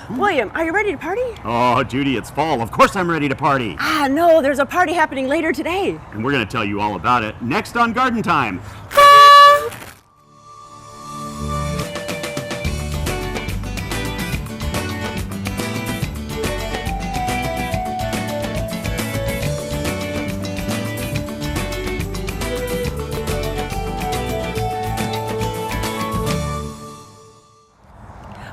William, are you ready to party? Oh, Judy, it's fall. Of course I'm ready to party. No, there's a party happening later today. And we're going to tell you all about it next on Garden Time.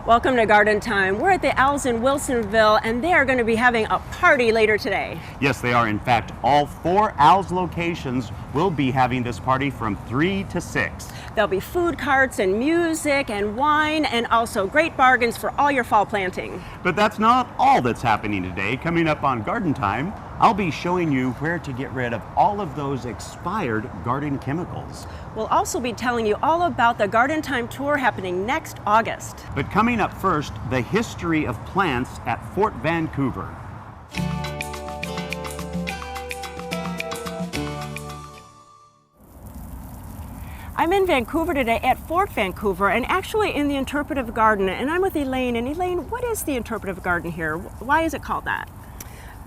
Welcome to Garden Time. We're at the Owls in Wilsonville, and they are going to be having a party later today. Yes, they are. In fact, all 4 Owls locations will be having this party from 3 to 6. There'll be food carts and music and wine, and also great bargains for all your fall planting. But that's not all that's happening today. Coming up on Garden Time, I'll be showing you where to get rid of all of those expired garden chemicals. We'll also be telling you all about the Garden Time tour happening next August. But coming up first, the history of plants at Fort Vancouver. I'm in Vancouver today at Fort Vancouver, and actually in the interpretive garden, and I'm with Elaine. And Elaine, what is the interpretive garden here? Why is it called that?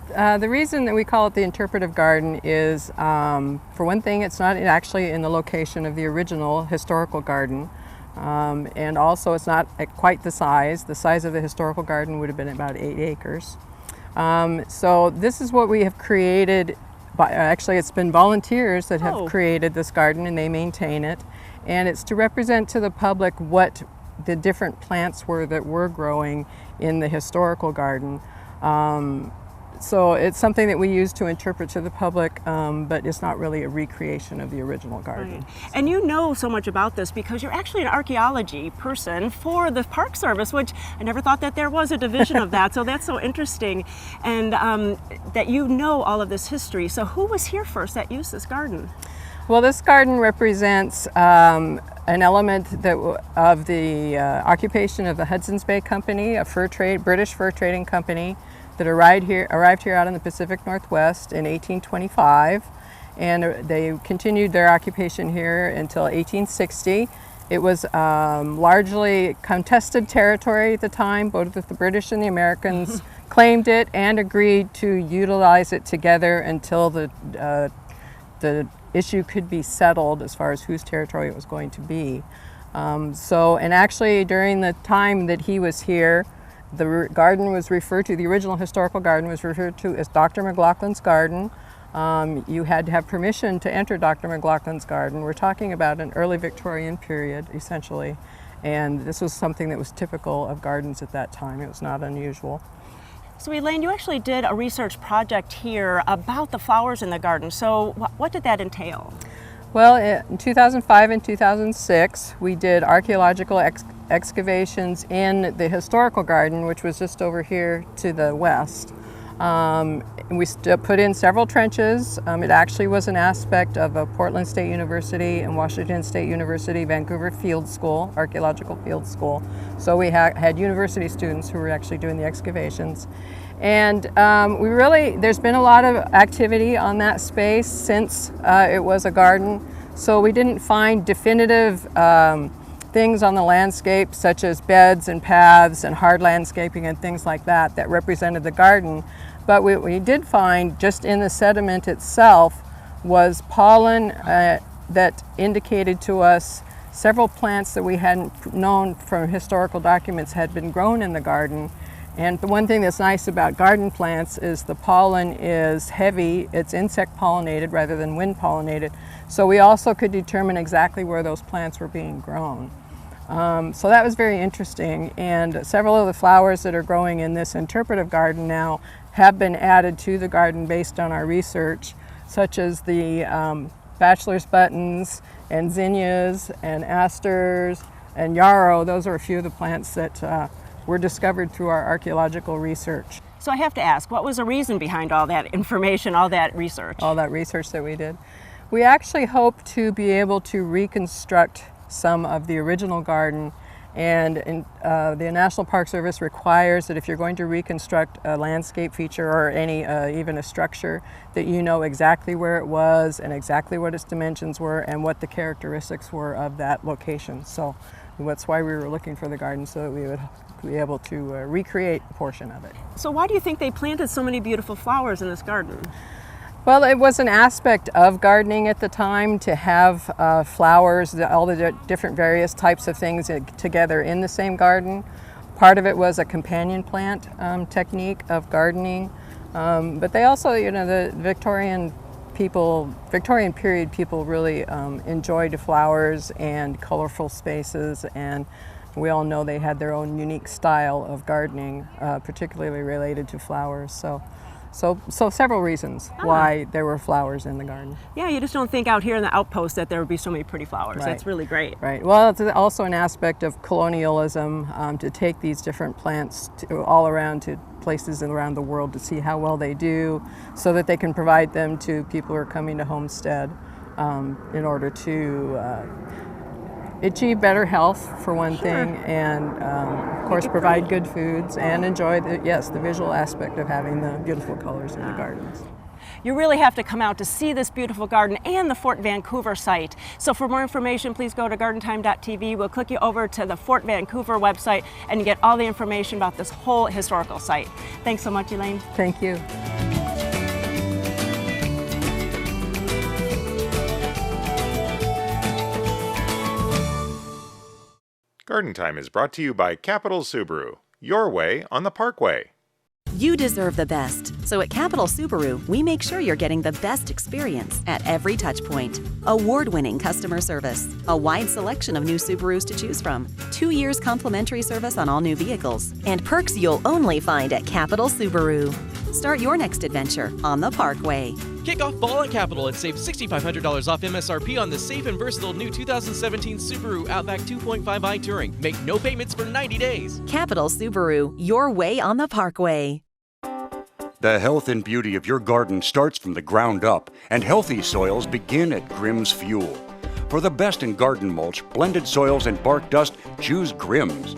The reason that we call it the interpretive garden is, for one thing, it's not actually in the location of the original historical garden, and also it's not at quite the size. The size of the historical garden would have been about 8 acres. So this is what we have created. Actually, it's been volunteers that have created this garden, and they maintain it. And it's to represent to the public what the different plants were that were growing in the historical garden. So it's something that we use to interpret to the public, but it's not really a recreation of the original garden. Right. And you know so much about this because you're actually an archaeology person for the Park Service, which I never thought that there was a division of that. So that's so interesting, and that you know all of this history. So who was here first that used this garden? Well, this garden represents an element of the occupation of the Hudson's Bay Company, a British fur trading company, that arrived here out in the Pacific Northwest in 1825, and they continued their occupation here until 1860. It was largely contested territory at the time. Both the British and the Americans claimed it and agreed to utilize it together until the issue could be settled as far as whose territory it was going to be. And actually during the time that he was here, the garden was referred to, the original historical garden was referred to as Dr. McLaughlin's garden. You had to have permission to enter Dr. McLaughlin's garden. We're talking about an early Victorian period, essentially. And this was something that was typical of gardens at that time. It was not unusual. So Elaine, you actually did a research project here about the flowers in the garden. So what did that entail? Well, in 2005 and 2006, we did archaeological excavations in the historical garden, which was just over here to the west. And we put in several trenches. It actually was an aspect of a Portland State University and Washington State University, Vancouver Field School, archaeological field school. So we had university students who were actually doing the excavations. And there's been a lot of activity on that space since it was a garden. So we didn't find definitive things on the landscape, such as beds and paths and hard landscaping and things like that represented the garden. But what we did find just in the sediment itself was pollen that indicated to us several plants that we hadn't known from historical documents had been grown in the garden. And the one thing that's nice about garden plants is the pollen is heavy. It's insect pollinated rather than wind pollinated. So we also could determine exactly where those plants were being grown. So that was very interesting. And several of the flowers that are growing in this interpretive garden now have been added to the garden based on our research, such as the bachelor's buttons and zinnias and asters and yarrow. Those are a few of the plants that were discovered through our archaeological research. So I have to ask, what was the reason behind all that information, all that research? All that research that we did. We actually hope to be able to reconstruct some of the original garden, and the National Park Service requires that if you're going to reconstruct a landscape feature or even a structure, that you know exactly where it was and exactly what its dimensions were and what the characteristics were of that location. So That's why we were looking for the garden, so that we would be able to recreate a portion of it. So why do you think they planted so many beautiful flowers in this garden? Well, it was an aspect of gardening at the time to have flowers, all the different various types of things together in the same garden. Part of it was a companion plant technique of gardening, but they also, the Victorian period people really enjoyed the flowers and colorful spaces, and we all know they had their own unique style of gardening, particularly related to flowers. So several reasons why there were flowers in the garden. Yeah, you just don't think out here in the outpost that there would be so many pretty flowers. Right. That's really great. Right. Well, it's also an aspect of colonialism to take these different plants all around to places around the world to see how well they do, so that they can provide them to people who are coming to homestead in order to achieve better health, for one thing, and of course provide good foods and enjoy the visual aspect of having the beautiful colors in the gardens. You really have to come out to see this beautiful garden and the Fort Vancouver site. So for more information, please go to gardentime.tv. We'll click you over to the Fort Vancouver website and you get all the information about this whole historical site. Thanks so much, Elaine. Thank you. Garden Time is brought to you by Capital Subaru, your way on the Parkway. You deserve the best, so at Capital Subaru, we make sure you're getting the best experience at every touchpoint. Award-winning customer service, a wide selection of new Subarus to choose from, 2 years complimentary service on all new vehicles, and perks you'll only find at Capital Subaru. Start your next adventure on the Parkway. Kick off fall at Capital and save $6,500 off MSRP on the safe and versatile new 2017 Subaru Outback 2.5i Touring. Make no payments for 90 days. Capital Subaru, your way on the Parkway. The health and beauty of your garden starts from the ground up, and healthy soils begin at Grimm's Fuel. For the best in garden mulch, blended soils, and bark dust, choose Grimm's.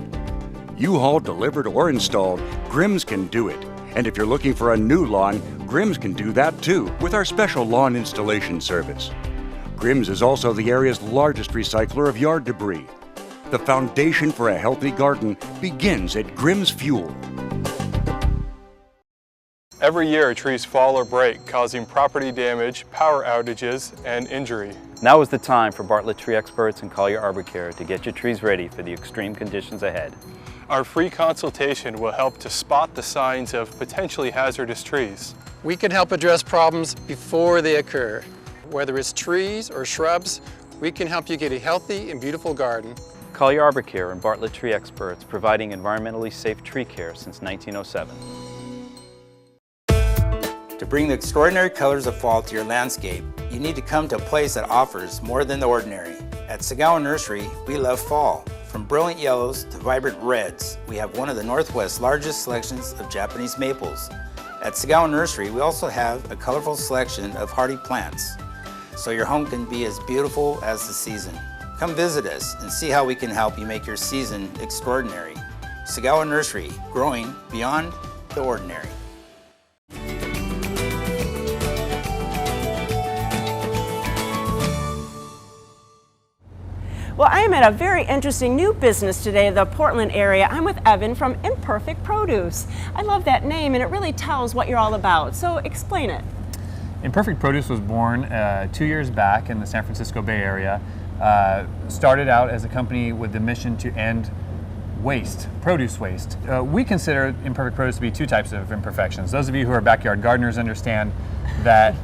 U-Haul delivered or installed, Grimm's can do it. And if you're looking for a new lawn, Grimm's can do that too with our special lawn installation service. Grimm's is also the area's largest recycler of yard debris. The foundation for a healthy garden begins at Grimm's Fuel. Every year, trees fall or break, causing property damage, power outages, and injury. Now is the time for Bartlett Tree Experts and Collier Arbor Care to get your trees ready for the extreme conditions ahead. Our free consultation will help to spot the signs of potentially hazardous trees. We can help address problems before they occur. Whether it's trees or shrubs, we can help you get a healthy and beautiful garden. Collier Arbor Care and Bartlett Tree Experts, providing environmentally safe tree care since 1907. To bring the extraordinary colors of fall to your landscape, you need to come to a place that offers more than the ordinary. At Sagawa Nursery, we love fall. From brilliant yellows to vibrant reds, we have one of the Northwest's largest selections of Japanese maples. At Sagawa Nursery, we also have a colorful selection of hardy plants, so your home can be as beautiful as the season. Come visit us and see how we can help you make your season extraordinary. Sagawa Nursery, growing beyond the ordinary. Well, I am at a very interesting new business today in the Portland area. I'm with Evan from Imperfect Produce. I love that name, and it really tells what you're all about. So explain it. Imperfect Produce was born 2 years back in the San Francisco Bay Area. Started out as a company with the mission to end waste, produce waste. We consider Imperfect Produce to be two types of imperfections. Those of you who are backyard gardeners understand that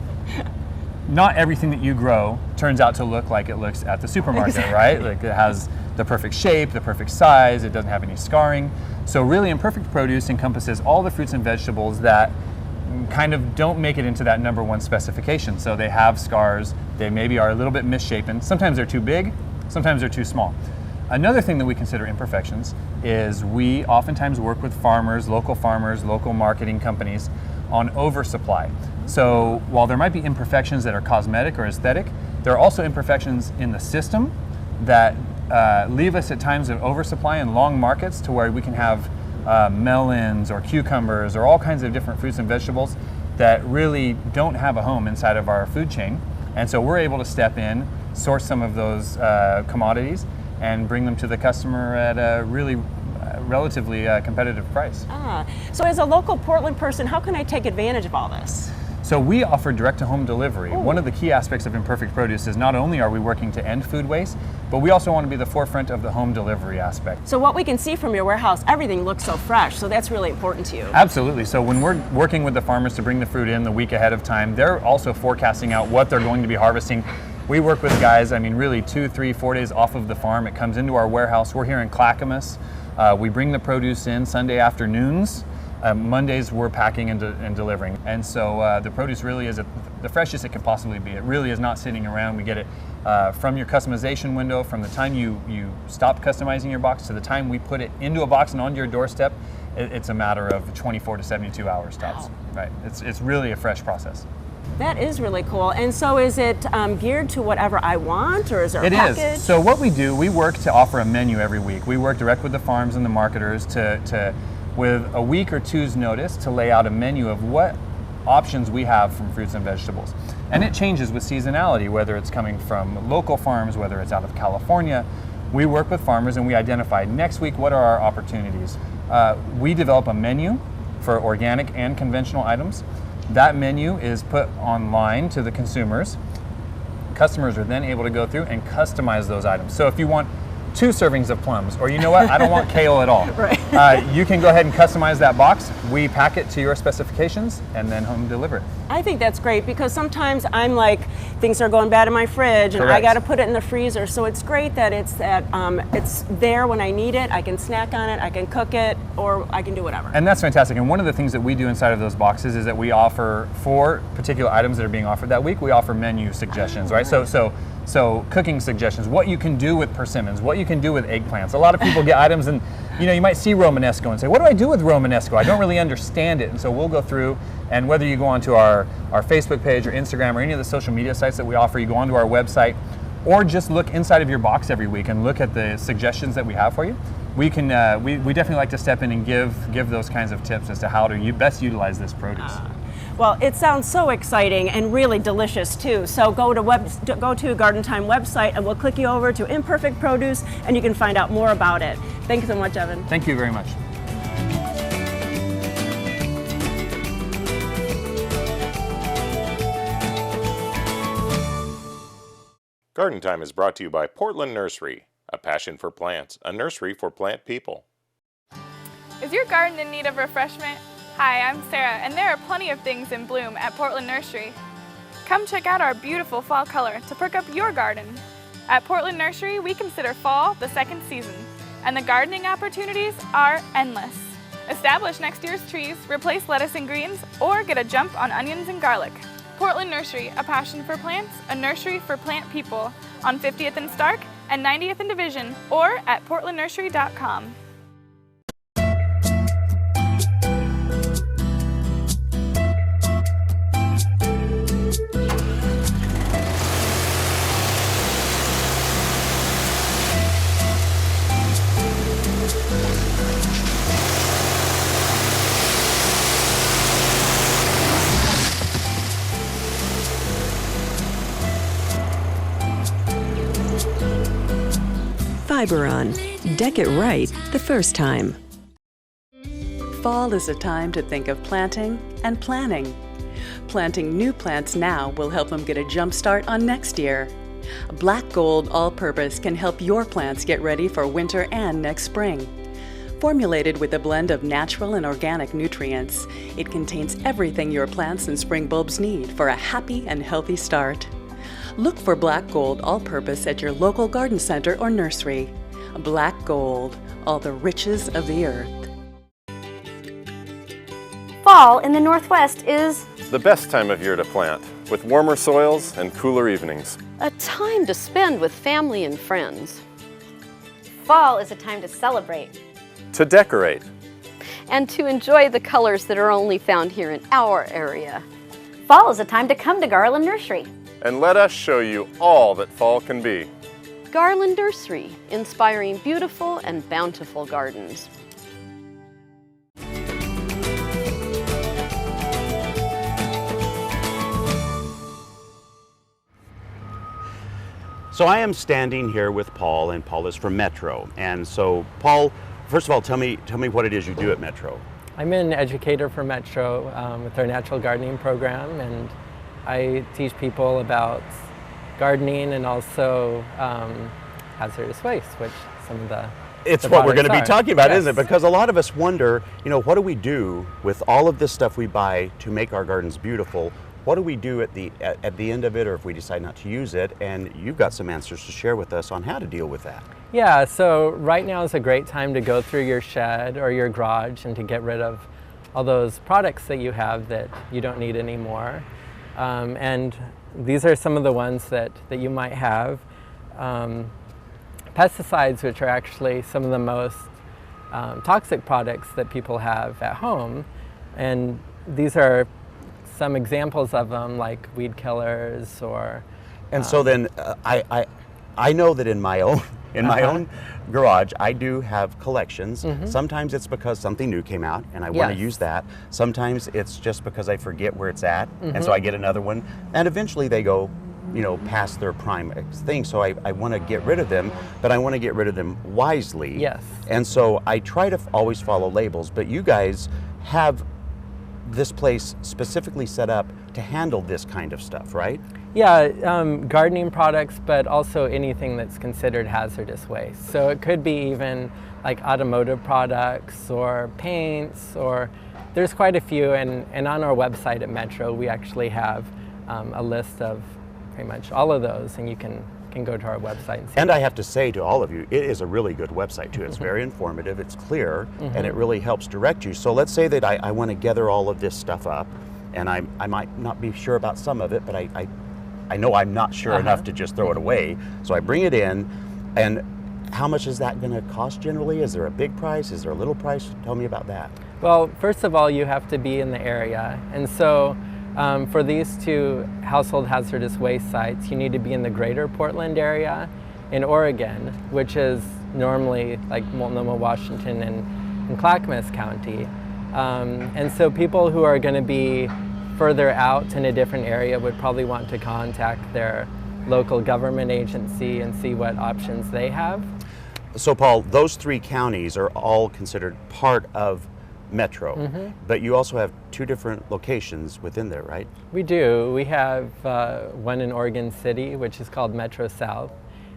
not everything that you grow turns out to look like it looks at the supermarket, exactly. Right? Like it has the perfect shape, the perfect size, it doesn't have any scarring. So really Imperfect Produce encompasses all the fruits and vegetables that kind of don't make it into that number one specification. So they have scars, they maybe are a little bit misshapen, sometimes they're too big, sometimes they're too small. Another thing that we consider imperfections is we oftentimes work with farmers, local marketing companies on oversupply. So while there might be imperfections that are cosmetic or aesthetic, there are also imperfections in the system that leave us at times of oversupply in long markets to where we can have melons or cucumbers or all kinds of different fruits and vegetables that really don't have a home inside of our food chain. And so we're able to step in, source some of those commodities, and bring them to the customer at a really relatively competitive price. So as a local Portland person, how can I take advantage of all this? So we offer direct-to-home delivery. One of the key aspects of Imperfect Produce is not only are we working to end food waste, but we also want to be the forefront of the home delivery aspect. So what we can see from your warehouse, everything looks so fresh, so that's really important to you. Absolutely. So when we're working with the farmers to bring the fruit in the week ahead of time, they're also forecasting out what they're going to be harvesting. We work with guys, I mean, really 2, 3, 4 days off of the farm. It comes into our warehouse. We're here in Clackamas. We bring the produce in Sunday afternoons. Mondays we're packing and delivering. And so the produce really is the freshest it can possibly be. It really is not sitting around. We get it from your customization window, from the time you stop customizing your box to the time we put it into a box and onto your doorstep. It's a matter of 24 to 72 hours tops. Wow. Right. It's really a fresh process. That is really cool. And so is it geared to whatever I want, or is there a package? It is. So what we do, we work to offer a menu every week. We work direct with the farms and the marketers to with a week or two's notice to lay out a menu of what options we have from fruits and vegetables. And it changes with seasonality, whether it's coming from local farms, whether it's out of California. We work with farmers and we identify next week what are our opportunities. We develop a menu for organic and conventional items. That menu is put online to the consumers. Customers are then able to go through and customize those items. So if you want 2 servings of plums, or you know what, I don't want kale at all. Right. You can go ahead and customize that box. We pack it to your specifications and then home deliver it. I think that's great because sometimes I'm like, things are going bad in my fridge and I got to put it in the freezer. So it's great that it's there when I need it. I can snack on it, I can cook it, or I can do whatever. And that's fantastic. And one of the things that we do inside of those boxes is that we offer, for particular items that are being offered that week, we offer menu suggestions, right? So cooking suggestions, what you can do with persimmons, what you can do with eggplants. A lot of people get items and you might see Romanesco and say, what do I do with Romanesco? I don't really understand it. And so we'll go through, and whether you go onto our Facebook page or Instagram or any of the social media sites that we offer, you go onto our website, or just look inside of your box every week and look at the suggestions that we have for you. We can we definitely like to step in and give those kinds of tips as to how to best utilize this produce. Well, it sounds so exciting and really delicious too. So go to Garden Time website and we'll click you over to Imperfect Produce and you can find out more about it. Thank you so much, Evan. Thank you very much. Garden Time is brought to you by Portland Nursery, a passion for plants, a nursery for plant people. Is your garden in need of refreshment? Hi, I'm Sarah, and there are plenty of things in bloom at Portland Nursery. Come check out our beautiful fall color to perk up your garden. At Portland Nursery, we consider fall the second season, and the gardening opportunities are endless. Establish next year's trees, replace lettuce and greens, or get a jump on onions and garlic. Portland Nursery, a passion for plants, a nursery for plant people, on 50th and Stark and 90th and Division, or at portlandnursery.com. Fiberon. Deck it right the first time. Fall is a time to think of planting and planning. Planting new plants now will help them get a jump start on next year. Black Gold All-Purpose can help your plants get ready for winter and next spring. Formulated with a blend of natural and organic nutrients, it contains everything your plants and spring bulbs need for a happy and healthy start. Look for Black Gold All-Purpose at your local garden center or nursery. Black Gold, all the riches of the earth. Fall in the Northwest is the best time of year to plant, with warmer soils and cooler evenings. A time to spend with family and friends. Fall is a time to celebrate. To decorate. And to enjoy the colors that are only found here in our area. Fall is a time to come to Garland Nursery. And let us show you all that fall can be. Garland Nursery, inspiring beautiful and bountiful gardens. So So I am standing here with Paul, and Paul is from Metro. And so, Paul, first of all, tell me what it is you do at Metro. I'm an educator for Metro with our natural gardening program, and I teach people about gardening and also hazardous waste, which some of the It's what we're going to be talking about, yes. isn't it? Because a lot of us wonder, what do we do with all of this stuff we buy to make our gardens beautiful? What do we do at the end of it, or if we decide not to use it? And you've got some answers to share with us on how to deal with that. Yeah, so right now is a great time to go through your shed or your garage and to get rid of all those products that you have that you don't need anymore. And these are some of the ones that you might have. Pesticides, which are actually some of the most toxic products that people have at home. And these are some examples of them, like weed killers or... And so then I know that in my own garage, I do have collections. Sometimes it's because something new came out and I want to use that. Sometimes it's just because I forget where it's at, and so I get another one. And eventually they go, past their prime thing. So I want to get rid of them, but I want to get rid of them wisely. Yes. And so I try to always follow labels, but you guys have this place specifically set up to handle this kind of stuff, right? Yeah, gardening products, but also anything that's considered hazardous waste. So it could be even like automotive products or paints, or there's quite a few. And on our website at Metro, we actually have a list of pretty much all of those, and you can go to our website and see. And I have to say to all of you, it is a really good website too. It's very informative, it's clear, and it really helps direct you. So let's say that I want to gather all of this stuff up, and I might not be sure about some of it, but I know I'm not sure enough to just throw it away. So I bring it in, and how much is that going to cost generally? Is there a big price? Is there a little price? Tell me about that. Well, first of all, you have to be in the area. And so for these two household hazardous waste sites, you need to be in the greater Portland area in Oregon, which is normally like Multnomah, Washington, and Clackamas County. And so people who are going to be further out in a different area would probably want to contact their local government agency and see what options they have. So Paul, those three counties are all considered part of Metro, but you also have two different locations within there, right? We do. We have one in Oregon City, which is called Metro South,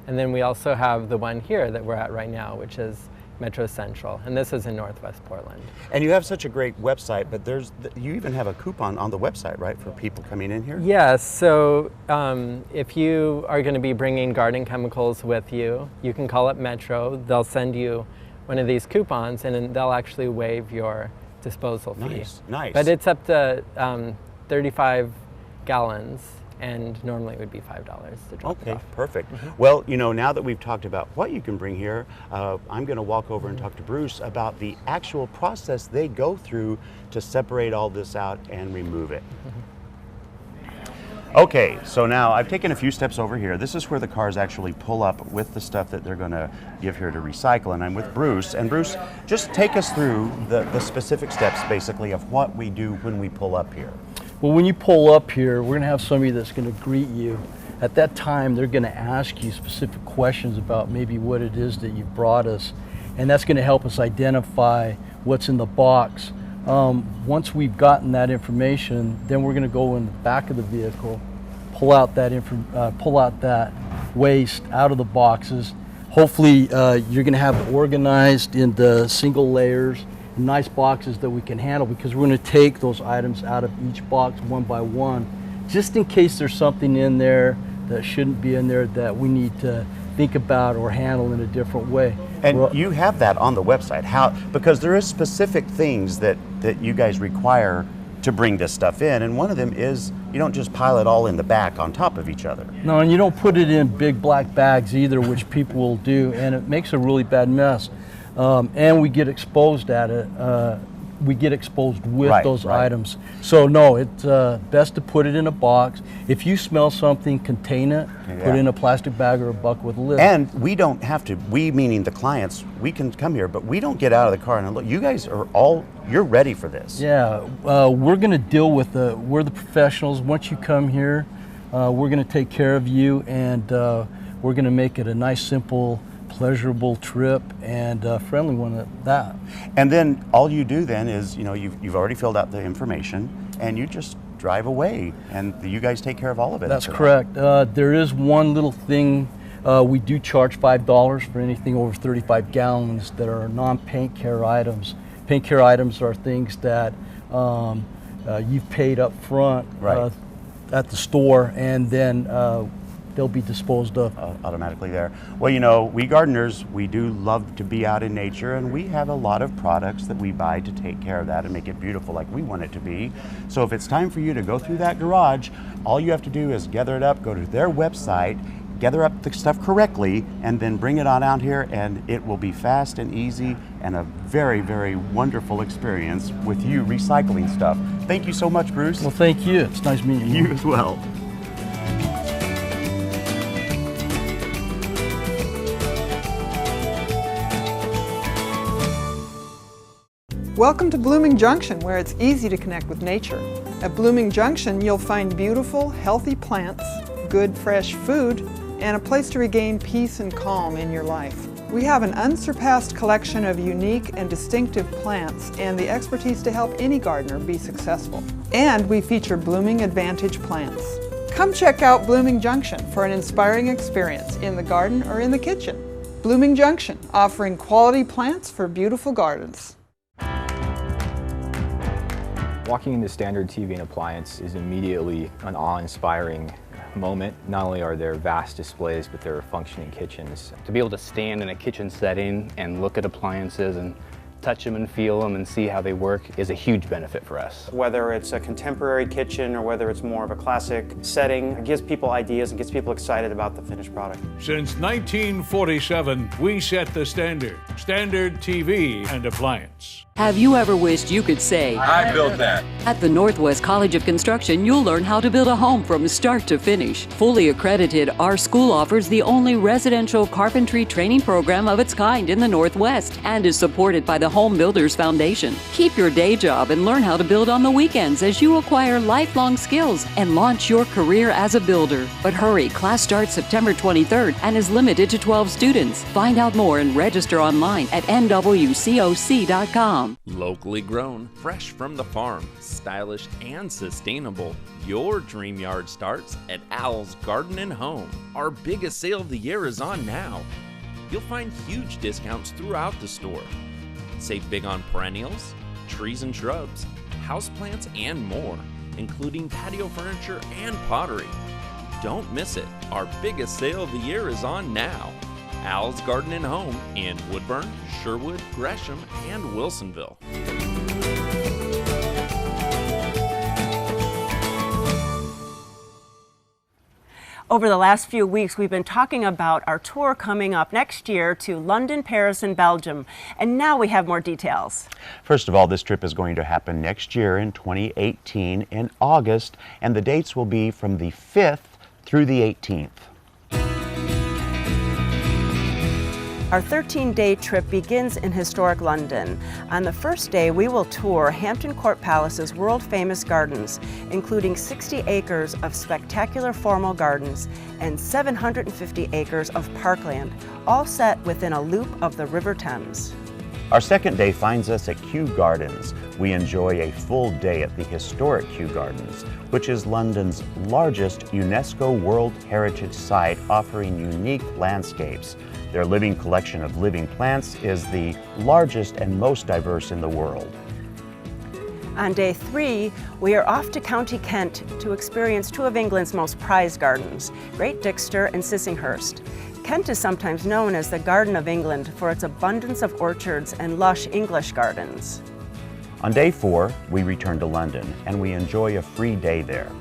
and then we also have the one here that we're at right now, which is Metro Central, and this is in Northwest Portland. And you have such a great website, but you even have a coupon on the website, right, for people coming in here? Yes, so if you are going to be bringing garden chemicals with you, you can call up Metro. They'll send you one of these coupons, and then they'll actually waive your disposal fee. Nice. But it's up to 35 gallons, and normally it would be $5 to drop it off. Okay, perfect. Well, now that we've talked about what you can bring here, I'm going to walk over and talk to Bruce about the actual process they go through to separate all this out and remove it. Okay, so now I've taken a few steps over here. This is where the cars actually pull up with the stuff that they're going to give here to recycle, and I'm with Bruce. And Bruce, just take us through the specific steps, basically, of what we do when we pull up here. Well, when you pull up here, we're going to have somebody that's going to greet you. At that time, they're going to ask you specific questions about maybe what it is that you brought us, and that's going to help us identify what's in the box. Once we've gotten that information, then we're going to go in the back of the vehicle, pull out that waste out of the boxes. Hopefully, you're going to have it organized into single layers, nice boxes that we can handle, because we're going to take those items out of each box one by one, just in case there's something in there that shouldn't be in there that we need to think about or handle in a different way. And you have that on the website, because there is specific things that you guys require to bring this stuff in, and one of them is you don't just pile it all in the back on top of each other. No, and you don't put it in big black bags either, which people will do, and it makes a really bad mess. And we get exposed at it. We get exposed with those items. So no, it's best to put it in a box. If you smell something, contain it, put it in a plastic bag or a bucket with a lid. And we don't have to, we meaning the clients, we can come here, but we don't get out of the car and look. You guys are you're ready for this. Yeah, we're gonna deal with we're the professionals. Once you come here, we're gonna take care of you, and we're going to make it a nice, simple, pleasurable trip and a friendly one at that. And then all you do then is, you've already filled out the information and you just drive away and you guys take care of all of it. That's correct. There is one little thing. We do charge $5 for anything over 35 gallons that are non-paint care items. Paint care items are things that you've paid up front at the store, and then they'll be disposed of automatically there. Well, we gardeners, we do love to be out in nature, and we have a lot of products that we buy to take care of that and make it beautiful like we want it to be. So if it's time for you to go through that garage, all you have to do is gather it up, go to their website, gather up the stuff correctly, and then bring it on out here, and it will be fast and easy and a very, very wonderful experience with you recycling stuff. Thank you so much, Bruce. Well, thank you. It's nice meeting you. You as well. Welcome to Blooming Junction, where it's easy to connect with nature. At Blooming Junction, you'll find beautiful, healthy plants, good, fresh food, and a place to regain peace and calm in your life. We have an unsurpassed collection of unique and distinctive plants and the expertise to help any gardener be successful. And we feature blooming advantage plants. Come check out Blooming Junction for an inspiring experience in the garden or in the kitchen. Blooming Junction, offering quality plants for beautiful gardens. Walking into Standard TV and Appliance is immediately an awe-inspiring moment. Not only are there vast displays, but there are functioning kitchens. To be able to stand in a kitchen setting and look at appliances and touch them and feel them and see how they work is a huge benefit for us. Whether it's a contemporary kitchen or whether it's more of a classic setting, it gives people ideas and gets people excited about the finished product. Since 1947, we set the standard. Standard TV and Appliance. Have you ever wished you could say, I built that? At the Northwest College of Construction, you'll learn how to build a home from start to finish. Fully accredited, our school offers the only residential carpentry training program of its kind in the Northwest and is supported by the Home Builders Foundation. Keep your day job and learn how to build on the weekends as you acquire lifelong skills and launch your career as a builder. But hurry, class starts September 23rd and is limited to 12 students. Find out more and register online at nwcoc.com. Locally grown, fresh from the farm, stylish and sustainable. Your dream yard starts at Al's Garden and Home. Our biggest sale of the year is on now. You'll find huge discounts throughout the store. Save big on perennials, trees and shrubs, houseplants, and more, including patio furniture and pottery. Don't miss it. Our biggest sale of the year is on now. Al's Garden and Home in Woodburn, Sherwood, Gresham, and Wilsonville. Over the last few weeks, we've been talking about our tour coming up next year to London, Paris, and Belgium. And now we have more details. First of all, this trip is going to happen next year in 2018 in August, and the dates will be from the 5th through the 18th. Our 13-day trip begins in historic London. On the first day, we will tour Hampton Court Palace's world-famous gardens, including 60 acres of spectacular formal gardens and 750 acres of parkland, all set within a loop of the River Thames. Our second day finds us at Kew Gardens. We enjoy a full day at the historic Kew Gardens, which is London's largest UNESCO World Heritage Site, offering unique landscapes. Their living collection of living plants is the largest and most diverse in the world. On day 3, we are off to County Kent to experience two of England's most prized gardens, Great Dixter and Sissinghurst. Kent is sometimes known as the Garden of England for its abundance of orchards and lush English gardens. On day 4, we return to London and we enjoy a free day there.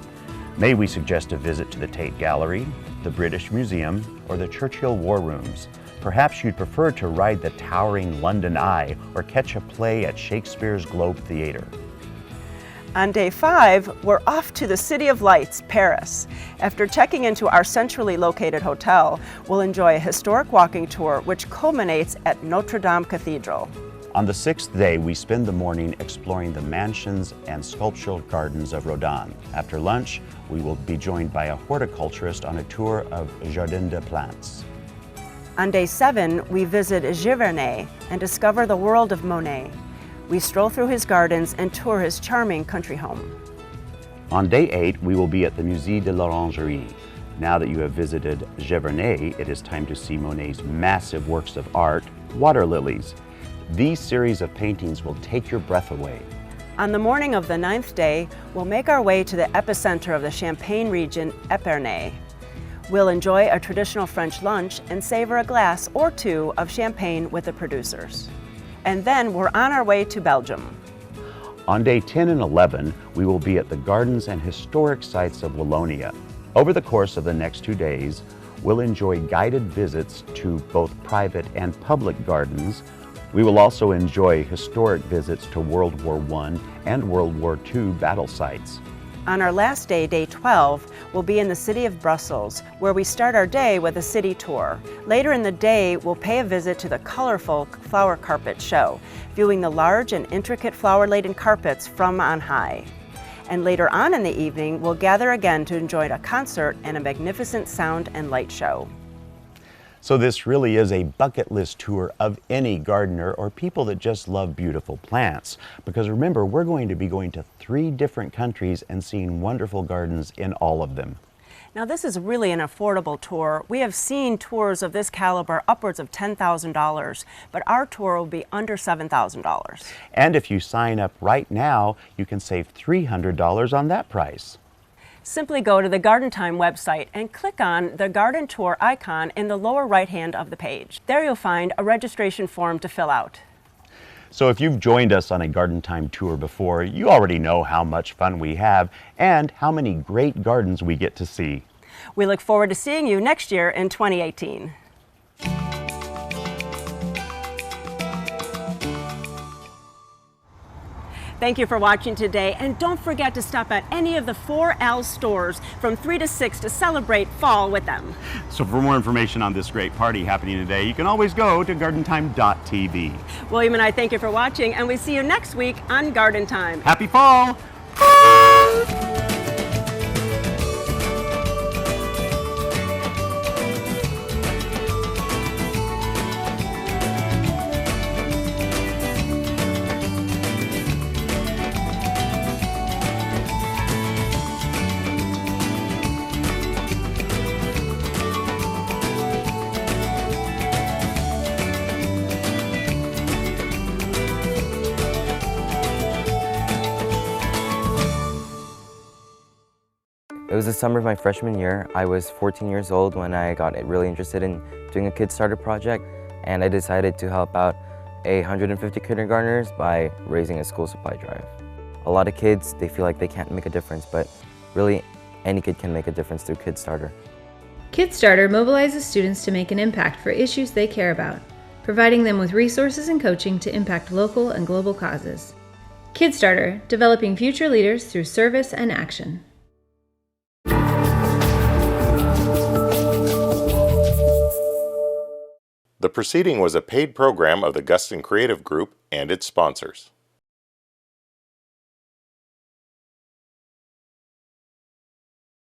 May we suggest a visit to the Tate Gallery, the British Museum, or the Churchill War Rooms. Perhaps you'd prefer to ride the towering London Eye or catch a play at Shakespeare's Globe Theatre. On day 5, we're off to the City of Lights, Paris. After checking into our centrally located hotel, we'll enjoy a historic walking tour which culminates at Notre Dame Cathedral. On the 6th day, we spend the morning exploring the mansions and sculptural gardens of Rodin. After lunch, we will be joined by a horticulturist on a tour of Jardin des Plantes. On day 7, we visit Giverny and discover the world of Monet. We stroll through his gardens and tour his charming country home. On day 8, we will be at the Musée de l'Orangerie. Now that you have visited Giverny, it is time to see Monet's massive works of art, water lilies. These series of paintings will take your breath away. On the morning of the 9th day, we'll make our way to the epicenter of the Champagne region, Épernay. We'll enjoy a traditional French lunch and savor a glass or two of champagne with the producers. And then we're on our way to Belgium. On day 10 and 11, we will be at the gardens and historic sites of Wallonia. Over the course of the next 2 days, we'll enjoy guided visits to both private and public gardens. We will also enjoy historic visits to World War I and World War II battle sites. On our last day, day 12, we'll be in the city of Brussels, where we start our day with a city tour. Later in the day, we'll pay a visit to the colorful flower carpet show, viewing the large and intricate flower-laden carpets from on high. And later on in the evening, we'll gather again to enjoy a concert and a magnificent sound and light show. So this really is a bucket list tour of any gardener or people that just love beautiful plants. Because remember, we're going to be going to 3 different countries and seeing wonderful gardens in all of them. Now this is really an affordable tour. We have seen tours of this caliber upwards of $10,000, but our tour will be under $7,000. And if you sign up right now, you can save $300 on that price. Simply go to the Garden Time website and click on the Garden Tour icon in the lower right hand of the page. There you'll find a registration form to fill out. So if you've joined us on a Garden Time tour before, you already know how much fun we have and how many great gardens we get to see. We look forward to seeing you next year in 2018. Thank you for watching today, and don't forget to stop at any of the 4L stores from 3 to 6 to celebrate fall with them. So for more information on this great party happening today, you can always go to gardentime.tv. William and I thank you for watching, and we see you next week on Garden Time. Happy fall! It was the summer of my freshman year. I was 14 years old when I got really interested in doing a Kidstarter project, and I decided to help out 150 kindergartners by raising a school supply drive. A lot of kids, they feel like they can't make a difference, but really any kid can make a difference through Kidstarter. Kidstarter mobilizes students to make an impact for issues they care about, providing them with resources and coaching to impact local and global causes. Kidstarter, developing future leaders through service and action. The proceeding was a paid program of the Guston Creative Group and its sponsors.